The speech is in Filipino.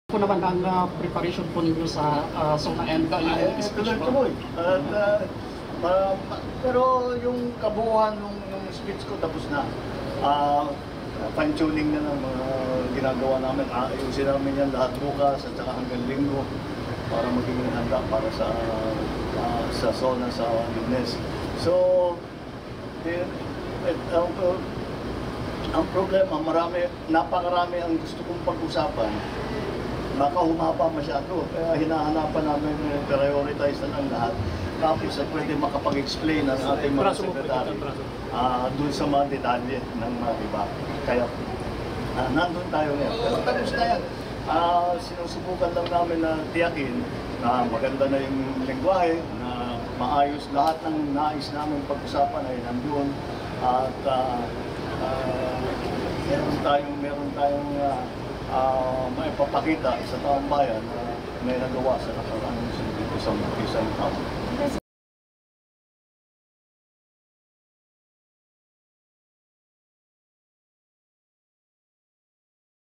Po naman ang preparation po ninyo sa SONA and yung speech po. Pero yung kabuuan ng speech ko tapos na. Fine-tuning na ng mga ginagawa namin. Ayusin namin yan lahat bukas at saka hanggang linggo para maging handa para sa SONA sa Lunes. So, ang problema, napakarami ang gusto kong pag-usapan. Baka humaba masyado, kaya hinahanapan namin prioritize na lang lahat. Tapos pwede makapag-explain ang ating mga sekretary doon sa mga detalye ng mga iba. Kaya nandun tayo ngayon. Pero tapos na yan. Sinusubukan lang namin na tiyakin na maganda na yung lengguwahe, na maayos lahat ng nais namin pag-usapan ay nandun. At meron tayong maipapakita sa taong bayan na may nagawa sa nakaraan sa isang taon.